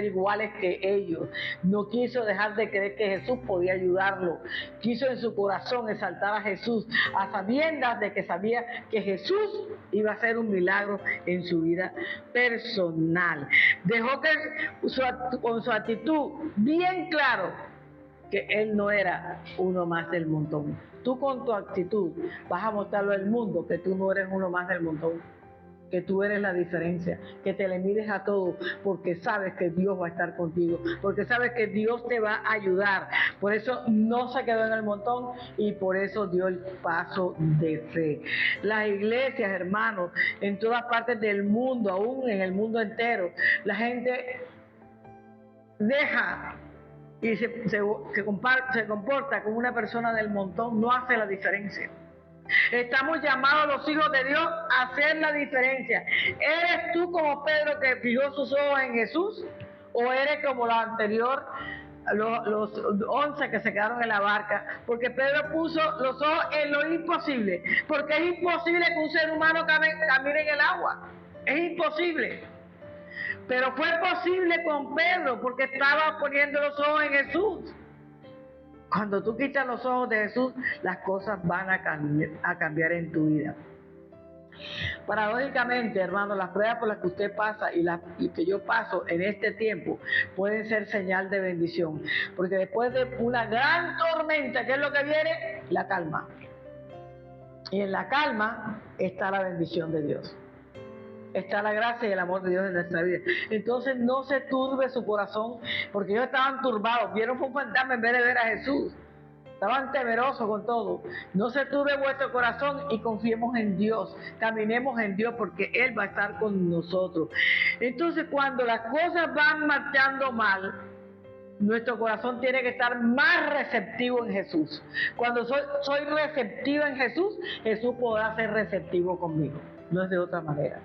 iguales que ellos, no quiso dejar de creer que Jesús podía ayudarlo, quiso en su corazón exaltar a Jesús, a sabiendas de que sabía que Jesús iba a hacer un milagro en su vida personal. Dejó que con su actitud bien claro que él no era uno más del montón. Tú con tu actitud vas a mostrarlo al mundo que tú no eres uno más del montón, que tú eres la diferencia, que te le mides a todo, porque sabes que Dios va a estar contigo, porque sabes que Dios te va a ayudar. Por eso no se quedó en el montón y por eso dio el paso de fe. Las iglesias, hermanos, en todas partes del mundo, aún en el mundo entero, la gente deja y se comporta como una persona del montón, no hace la diferencia. Estamos llamados los hijos de Dios a hacer la diferencia. ¿Eres tú como Pedro que fijó sus ojos en Jesús? ¿O eres como lo anterior, los 11 que se quedaron en la barca? Porque Pedro puso los ojos en lo imposible. Porque es imposible que un ser humano camine en el agua. Es imposible. Pero fue posible con Pedro porque estaba poniendo los ojos en Jesús. Cuando tú quitas los ojos de Jesús, las cosas van a cambiar en tu vida. Paradójicamente, hermano, las pruebas por las que usted pasa y que yo paso en este tiempo pueden ser señal de bendición. Porque después de una gran tormenta, ¿qué es lo que viene? La calma. Y en la calma está la bendición de Dios. Está la gracia y el amor de Dios en nuestra vida. Entonces no se turbe su corazón, porque ellos estaban turbados, vieron un fantasma en vez de ver a Jesús, estaban temerosos con todo. No se turbe vuestro corazón y confiemos en Dios, caminemos en Dios, porque Él va a estar con nosotros. Entonces cuando las cosas van marchando mal, nuestro corazón tiene que estar más receptivo en Jesús. Cuando soy receptivo en Jesús, Jesús podrá ser receptivo conmigo, no es de otra manera.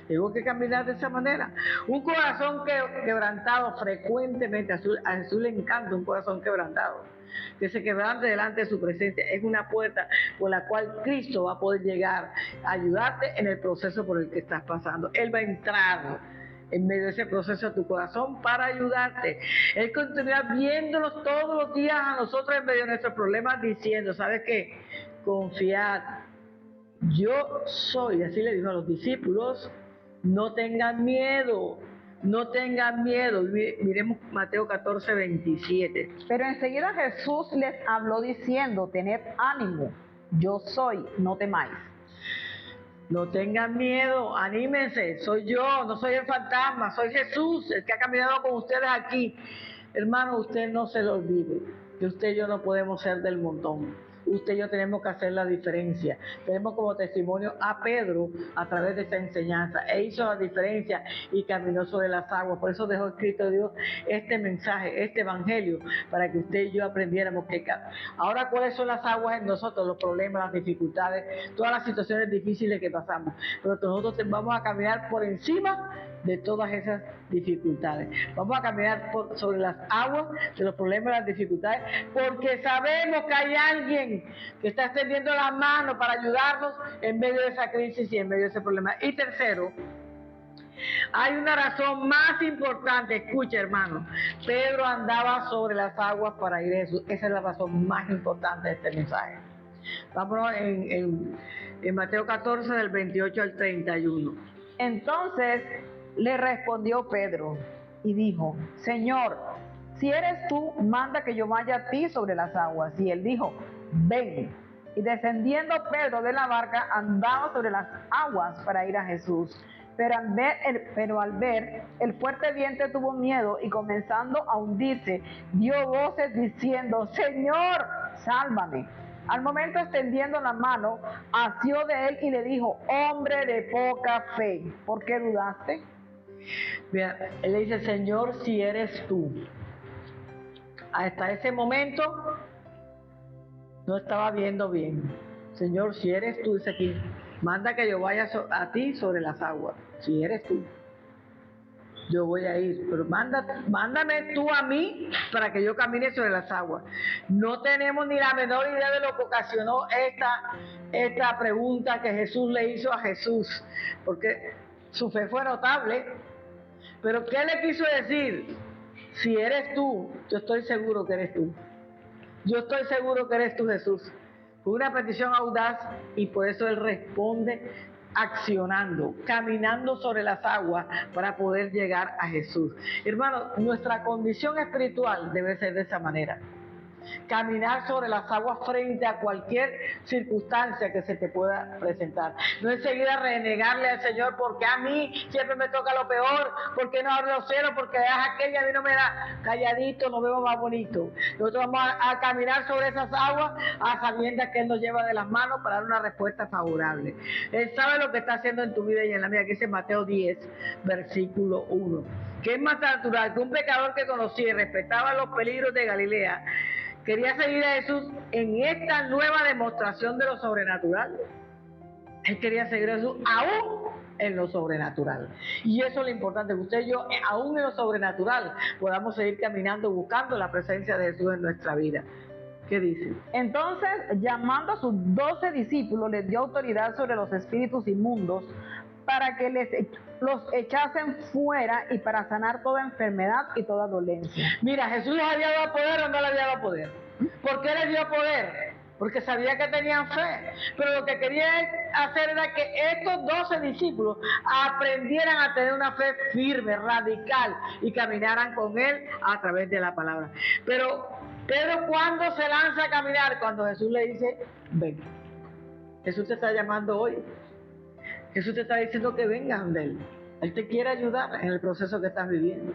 Tengo que caminar de esa manera. Un corazón quebrantado frecuentemente, a Jesús le encanta un corazón quebrantado, que se quebrante delante de su presencia. Es una puerta por la cual Cristo va a poder llegar a ayudarte en el proceso por el que estás pasando. Él va a entrar en medio de ese proceso a tu corazón para ayudarte. Él continúa viéndonos todos los días a nosotros en medio de nuestros problemas, diciendo, ¿sabes qué? Confiad, yo soy, así le dijo a los discípulos, no tengan miedo, no tengan miedo. Miremos Mateo 14, 27. Pero enseguida Jesús les habló diciendo, tened ánimo, yo soy, no temáis. No tengan miedo, anímense, soy yo, no soy el fantasma, soy Jesús, el que ha caminado con ustedes aquí. Hermano, usted no se lo olvide, que usted y yo no podemos ser del montón. usted y yo tenemos que hacer la diferencia. Tenemos como testimonio a Pedro a través de esta enseñanza. Hizo la diferencia y caminó sobre las aguas. Por eso dejó escrito Dios este mensaje, este evangelio, para que usted y yo aprendiéramos que ahora cuáles son las aguas en nosotros, los problemas, las dificultades, todas las situaciones difíciles que pasamos. Pero nosotros vamos a caminar por encima de todas esas dificultades. Vamos a caminar sobre las aguas de los problemas y las dificultades, porque sabemos que hay alguien que está extendiendo la mano para ayudarnos en medio de esa crisis y en medio de ese problema. Y tercero, hay una razón más importante. Escucha, hermano, Pedro andaba sobre las aguas para ir a Jesús. Esa es la razón más importante de este mensaje. Vámonos en Mateo 14 del 28 al 31. Entonces le respondió Pedro y dijo: Señor, si eres tú, manda que yo vaya a ti sobre las aguas. Y él dijo: ven. Y descendiendo Pedro de la barca, andaba sobre las aguas para ir a Jesús. Pero al ver el fuerte viento, tuvo miedo y, comenzando a hundirse, dio voces diciendo: Señor, sálvame. Al momento, extendiendo la mano, asió de él y le dijo: hombre de poca fe, ¿por qué dudaste? Mira, él le dice: Señor, si eres tú. Hasta ese momento no estaba viendo bien. Señor, si eres tú, dice aquí, manda que yo vaya a ti sobre las aguas. Si eres tú, yo voy a ir, pero mándame tú a mí para que yo camine sobre las aguas. No tenemos ni la menor idea de lo que ocasionó esta pregunta que Jesús le hizo a Jesús, porque su fe fue notable. Pero ¿qué le quiso decir? Si eres tú, yo estoy seguro que eres tú. Yo estoy seguro que eres tú, Jesús. Fue una petición audaz y por eso él responde accionando, caminando sobre las aguas para poder llegar a Jesús. Hermano, nuestra condición espiritual debe ser de esa manera. Caminar sobre las aguas frente a cualquier circunstancia que se te pueda presentar. No enseguida renegarle al Señor: porque a mí siempre me toca lo peor, porque no abro los cielos, porque aquella a mí no me da. Calladito nos vemos más bonito. Nosotros vamos a caminar sobre esas aguas a sabiendas que Él nos lleva de las manos para dar una respuesta favorable. Él sabe lo que está haciendo en tu vida y en la mía, que dice Mateo 10, versículo 1. Que es más natural que un pecador que conocía y respetaba los peligros de Galilea quería seguir a Jesús en esta nueva demostración de lo sobrenatural. Él quería seguir a Jesús aún en lo sobrenatural. Y eso es lo importante, que usted y yo, aún en lo sobrenatural, podamos seguir caminando buscando la presencia de Jesús en nuestra vida. ¿Qué dice? Entonces, llamando a sus 12 discípulos, les dio autoridad sobre los espíritus inmundos para que los echasen fuera y para sanar toda enfermedad y toda dolencia. Mira, ¿Jesús les había dado poder o no les había dado poder? ¿Por qué les dio poder? Porque sabía que tenían fe. Pero lo que quería hacer era que estos 12 discípulos aprendieran a tener una fe firme, radical, y caminaran con Él a través de la palabra. Pero ¿cuándo se lanza a caminar? Cuando Jesús le dice: ven. Jesús te está llamando hoy. Jesús te está diciendo que vengas donde Él. Él te quiere ayudar en el proceso que estás viviendo.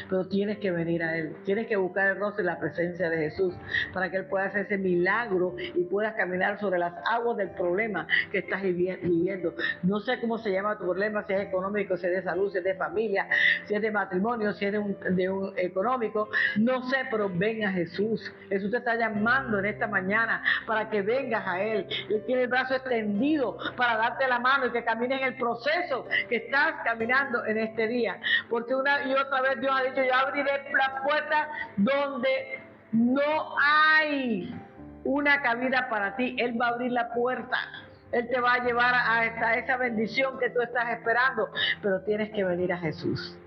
Pero tienes que venir a Él, tienes que buscar el rostro y la presencia de Jesús para que Él pueda hacer ese milagro y puedas caminar sobre las aguas del problema que estás viviendo. No sé cómo se llama tu problema, si es económico, si es de salud, si es de familia, si es de matrimonio, si es de un económico, no sé, pero ven a Jesús. Jesús te está llamando en esta mañana para que vengas a Él. Él tiene el brazo extendido para darte la mano y que camines en el proceso que estás caminando en este día, porque una y otra vez Dios ha dicho: yo abriré la puerta donde no hay una cabida para ti. Él va a abrir la puerta. Él te va a llevar hasta esa bendición que tú estás esperando, pero tienes que venir a Jesús.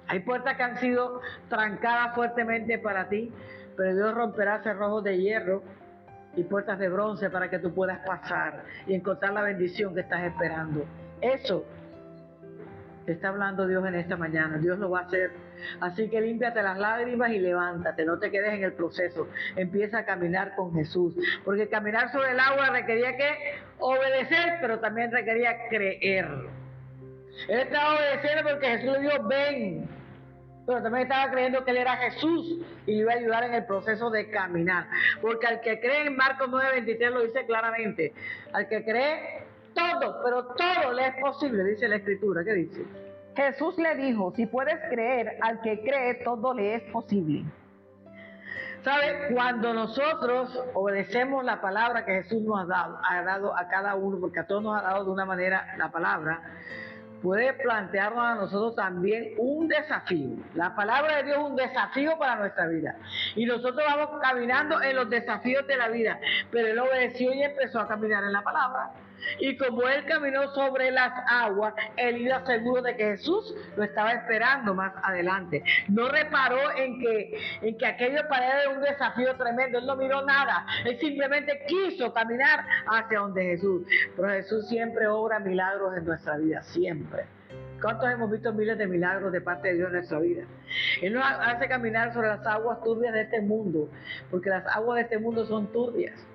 Hay puertas que han sido trancadas fuertemente para ti, pero Dios romperá cerrojos de hierro y puertas de bronce para que tú puedas pasar y encontrar la bendición que estás esperando. Eso te está hablando Dios en esta mañana. Dios lo va a hacer. Así que límpiate las lágrimas y levántate. No te quedes en el proceso. Empieza a caminar con Jesús. Porque caminar sobre el agua requería que obedecer, pero también requería creer. Él estaba obedeciendo porque Jesús le dijo: ven. pero también estaba creyendo que él era Jesús y le iba a ayudar en el proceso de caminar. Porque al que cree, en Marcos 9:23 lo dice claramente, al que cree, todo, pero todo le es posible, dice la Escritura. ¿Qué dice? Jesús le dijo, si puedes creer, al que cree, todo le es posible. ¿Sabe? Cuando nosotros obedecemos la palabra que Jesús nos ha dado a cada uno, porque a todos nos ha dado de una manera la palabra, puede plantearnos a nosotros también un desafío. La palabra de Dios es un desafío para nuestra vida. Y nosotros vamos caminando en los desafíos de la vida. Pero él obedeció y empezó a caminar en la palabra. Y como él caminó sobre las aguas, él iba seguro de que Jesús lo estaba esperando más adelante. No reparó en que aquello para él era un desafío tremendo. Él no miró nada. Él simplemente quiso caminar hacia donde Jesús. Pero Jesús siempre obra milagros en nuestra vida, siempre. ¿Cuántos hemos visto miles de milagros de parte de Dios en nuestra vida? Él nos hace caminar sobre las aguas turbias de este mundo, porque las aguas de este mundo son turbias.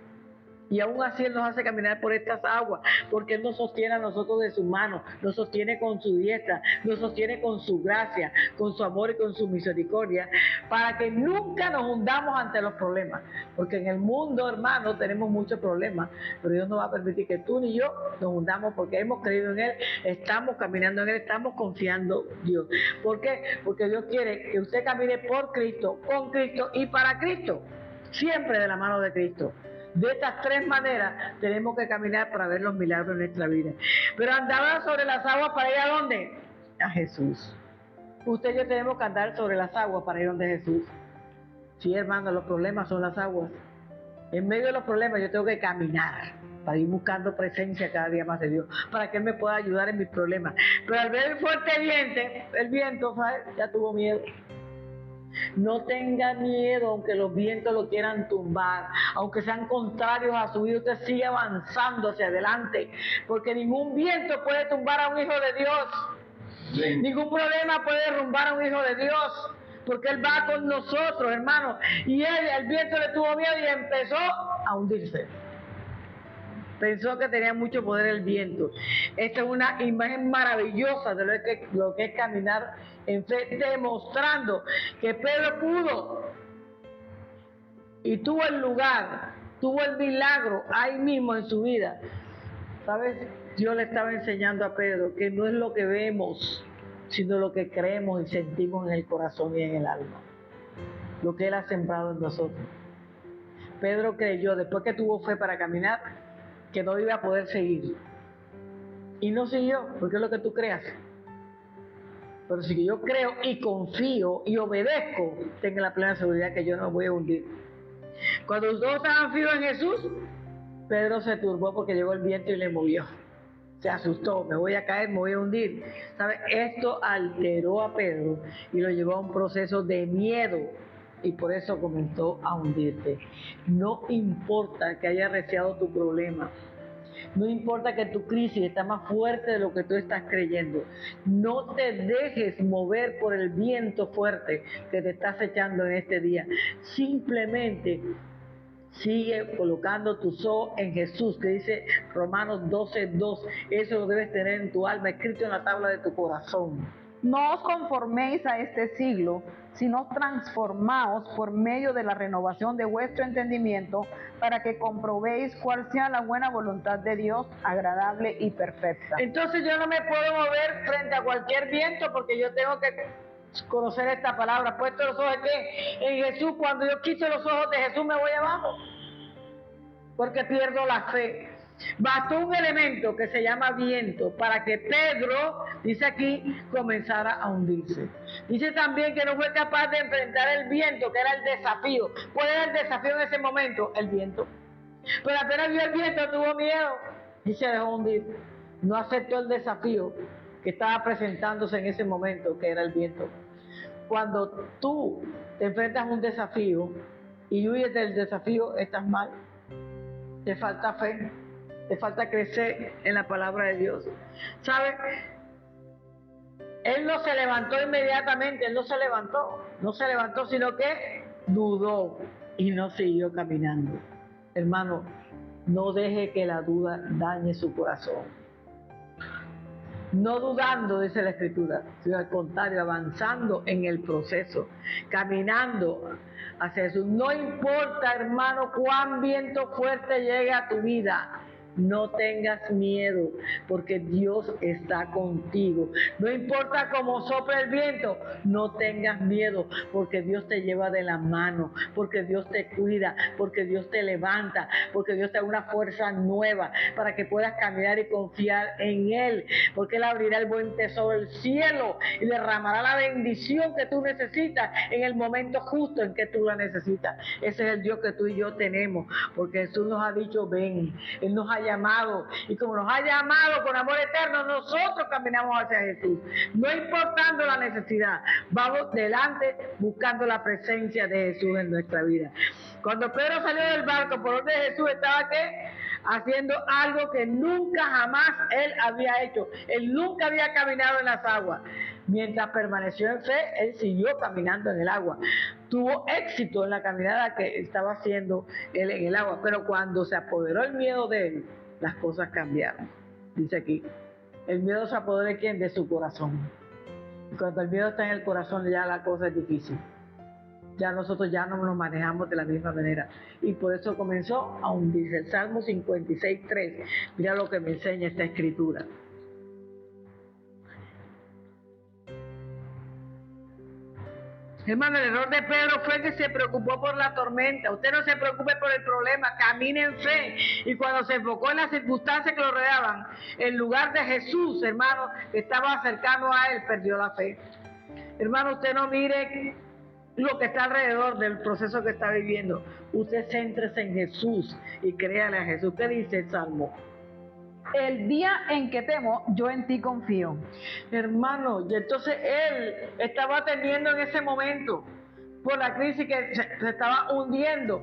Y aún así Él nos hace caminar por estas aguas, porque Él nos sostiene a nosotros de su mano, nos sostiene con su diestra, nos sostiene con su gracia, con su amor y con su misericordia, para que nunca nos hundamos ante los problemas. Porque en el mundo, hermano, tenemos muchos problemas, pero Dios no va a permitir que tú ni yo nos hundamos, porque hemos creído en Él, estamos caminando en Él, estamos confiando en Dios. ¿Por qué? Porque Dios quiere que usted camine por Cristo, con Cristo y para Cristo, siempre de la mano de Cristo. De estas tres maneras tenemos que caminar para ver los milagros en nuestra vida. Pero andaban sobre las aguas para ir ¿a dónde? A Jesús. Usted y yo tenemos que andar sobre las aguas para ir donde Jesús. Sí, hermano, los problemas son las aguas. En medio de los problemas yo tengo que caminar para ir buscando presencia cada día más de Dios, para que Él me pueda ayudar en mis problemas. Pero al ver el fuerte viento, ¿sabes? Ya tuvo miedo. No tenga miedo, aunque los vientos lo quieran tumbar, aunque sean contrarios a su vida, usted sigue avanzando hacia adelante, porque ningún viento puede tumbar a un hijo de Dios. Sí. Ningún problema puede derrumbar a un hijo de Dios, porque Él va con nosotros, hermano. Y el viento le tuvo miedo y empezó a hundirse. Pensó que tenía mucho poder el viento. Esta es una imagen maravillosa de lo que es caminar en fe, demostrando que Pedro pudo y tuvo el lugar, tuvo el milagro ahí mismo en su vida. ¿Sabes? Dios le estaba enseñando a Pedro que no es lo que vemos, sino lo que creemos y sentimos en el corazón y en el alma. Lo que Él ha sembrado en nosotros. Pedro creyó, después que tuvo fe para caminar, que no iba a poder seguir. Y no siguió, porque es lo que tú creas. Pero si yo creo y confío y obedezco, tengo la plena seguridad que yo no voy a hundir. Cuando los dos estaban fijos en Jesús, Pedro se turbó porque llegó el viento y le movió. Se asustó, me voy a caer, me voy a hundir. ¿Sabe? Esto alteró a Pedro y lo llevó a un proceso de miedo. Y por eso comenzó a hundirte. No importa que haya reciado tu problema. No importa que tu crisis está más fuerte de lo que tú estás creyendo. No te dejes mover por el viento fuerte que te está acechando en este día. Simplemente sigue colocando tus ojos en Jesús, que dice Romanos 12:2. Eso lo debes tener en tu alma, escrito en la tabla de tu corazón. No os conforméis a este siglo, sino transformaos por medio de la renovación de vuestro entendimiento, para que comprobéis cuál sea la buena voluntad de Dios, agradable y perfecta. Entonces yo no me puedo mover frente a cualquier viento, porque yo tengo que conocer esta palabra. Puesto los ojos en Jesús. Cuando yo quito los ojos de Jesús, me voy abajo, porque pierdo la fe. Bastó un elemento que se llama viento para que Pedro, dice aquí, comenzara a hundirse. Dice también que no fue capaz de enfrentar el viento, que era el desafío. ¿Cuál era el desafío en ese momento? El viento. Pero apenas vio el viento, tuvo miedo y se dejó hundir. No aceptó el desafío que estaba presentándose en ese momento, que era el viento. Cuando tú te enfrentas a un desafío y huyes del desafío, estás mal. Te falta fe. Te falta crecer en la palabra de Dios. ¿Sabes? Él no se levantó inmediatamente, él no se levantó, sino que dudó y no siguió caminando. Hermano, no deje que la duda dañe su corazón. no dudando, dice la Escritura, sino al contrario, avanzando en el proceso, caminando hacia Jesús. No importa, hermano, cuán viento fuerte llegue a tu vida, no tengas miedo, porque Dios está contigo. No importa cómo sopla el viento, no tengas miedo, porque Dios te lleva de la mano, porque Dios te cuida, porque Dios te levanta, porque Dios te da una fuerza nueva para que puedas caminar y confiar en Él, porque Él abrirá el buen tesoro del cielo y derramará la bendición que tú necesitas en el momento justo en que tú la necesitas. Ese es el Dios que tú y yo tenemos, porque Jesús nos ha dicho, ven. Él nos ha llamado, y como nos ha llamado con amor eterno, nosotros caminamos hacia Jesús, no importando la necesidad, vamos delante buscando la presencia de Jesús en nuestra vida. Cuando Pedro salió del barco, por donde Jesús estaba, ¿qué? Haciendo algo que nunca jamás él había hecho. Él nunca había caminado en las aguas. Mientras permaneció en fe, él siguió caminando en el agua. Tuvo éxito en la caminada que estaba haciendo él en el agua. Pero cuando se apoderó el miedo de él, las cosas cambiaron. Dice aquí, el miedo se apoderó de ¿quién? De su corazón. Y cuando el miedo está en el corazón, ya la cosa es difícil. Ya nosotros ya no nos manejamos de la misma manera. Y por eso comenzó a hundirse. El Salmo 56:3. Mira lo que me enseña esta escritura. Hermano, el error de Pedro fue que se preocupó por la tormenta. Usted no se preocupe por el problema, camine en fe. Y cuando se enfocó en las circunstancias que lo rodeaban, en lugar de Jesús, hermano, que estaba cercano a él, perdió la fe. Hermano, usted no mire lo que está alrededor del proceso que está viviendo. Usted céntrese en Jesús y créale a Jesús. ¿Qué dice el Salmo? El día en que temo, yo en ti confío. Hermano, y entonces él estaba teniendo en ese momento por la crisis que se estaba hundiendo.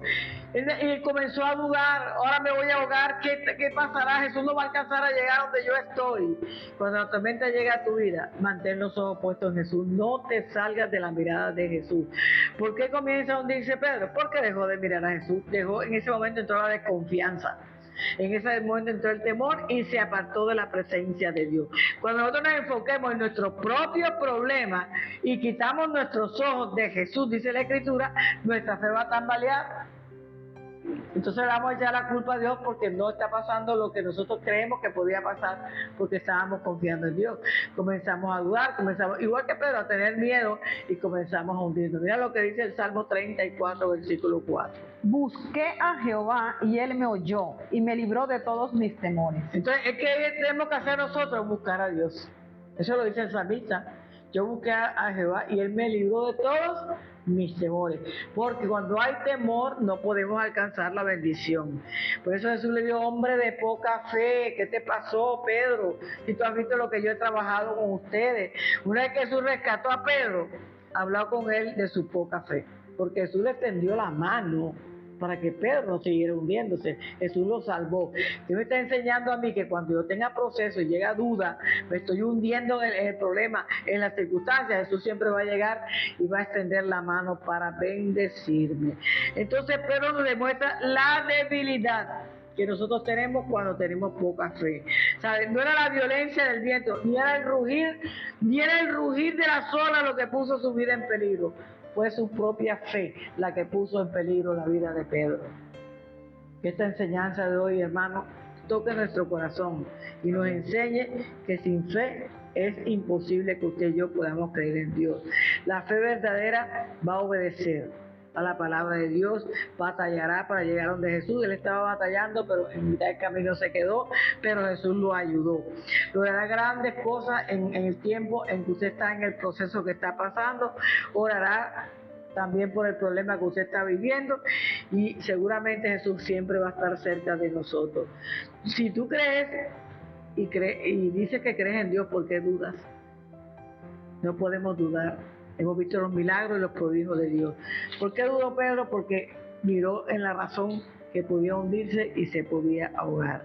Y comenzó a dudar, ahora me voy a ahogar, ¿qué pasará? Jesús no va a alcanzar a llegar donde yo estoy. Cuando la tormenta llegue a tu vida, mantén los ojos puestos en Jesús, no te salgas de la mirada de Jesús. ¿Por qué comienza a hundirse Pedro? Porque dejó de mirar a Jesús, en ese momento entró la desconfianza. En ese momento entró el temor y se apartó de la presencia de Dios. Cuando nosotros nos enfoquemos en nuestros propios problemas y quitamos nuestros ojos de Jesús, dice la Escritura, nuestra fe va a tambalear. Entonces le vamos a echar la culpa a Dios porque no está pasando lo que nosotros creemos que podía pasar porque estábamos confiando en Dios. Comenzamos a dudar, comenzamos, igual que Pedro, a tener miedo y comenzamos a hundirnos. Mira lo que dice el Salmo 34, versículo 4. Busqué a Jehová y él me oyó y me libró de todos mis temores. Entonces, ¿qué tenemos que hacer nosotros? Buscar a Dios. Eso lo dice el salmista. Yo busqué a Jehová y él me libró de todos mis temores, porque cuando hay temor no podemos alcanzar la bendición. Por eso Jesús le dio, hombre de poca fe, ¿qué te pasó, Pedro? Si tú has visto lo que yo he trabajado con ustedes. Una vez que Jesús rescató a Pedro, habló con él de su poca fe, porque Jesús le tendió la mano para que Pedro no siguiera hundiéndose. Jesús lo salvó. Dios me está enseñando a mí que cuando yo tenga proceso y llega duda, me estoy hundiendo en el problema, en las circunstancias, Jesús siempre va a llegar y va a extender la mano para bendecirme. Entonces Pedro nos demuestra la debilidad que nosotros tenemos cuando tenemos poca fe. ¿Sabes? No era la violencia del viento, ni era el rugir de las olas lo que puso su vida en peligro. Fue su propia fe la que puso en peligro la vida de Pedro. Que esta enseñanza de hoy, hermano, toque nuestro corazón y nos enseñe que sin fe es imposible que usted y yo podamos creer en Dios. La fe verdadera va a obedecer a la palabra de Dios, batallará para llegar donde Jesús. Él estaba batallando, pero en mitad del camino se quedó, pero Jesús lo ayudó. Logrará grandes cosas en el tiempo en que usted está en el proceso que está pasando. Orará también por el problema que usted está viviendo y seguramente Jesús siempre va a estar cerca de nosotros. Si tú crees y dices que crees en Dios, ¿por qué dudas? No podemos dudar. Hemos visto los milagros y los prodigios de Dios. ¿Por qué dudó Pedro? Porque miró en la razón que podía hundirse y se podía ahogar.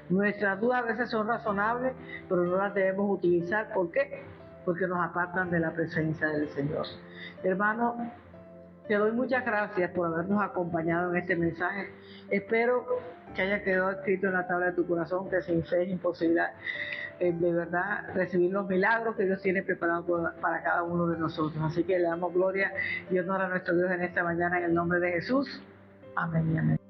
Nuestras dudas a veces son razonables, pero no las debemos utilizar. ¿Por qué? Porque nos apartan de la presencia del Señor. Hermano, Te doy muchas gracias por habernos acompañado en este mensaje. Espero que haya quedado escrito en la tabla de tu corazón que sin fe es imposible de verdad recibir los milagros que Dios tiene preparados para cada uno de nosotros. Así que le damos gloria y honor a nuestro Dios en esta mañana en el nombre de Jesús. Amén y amén.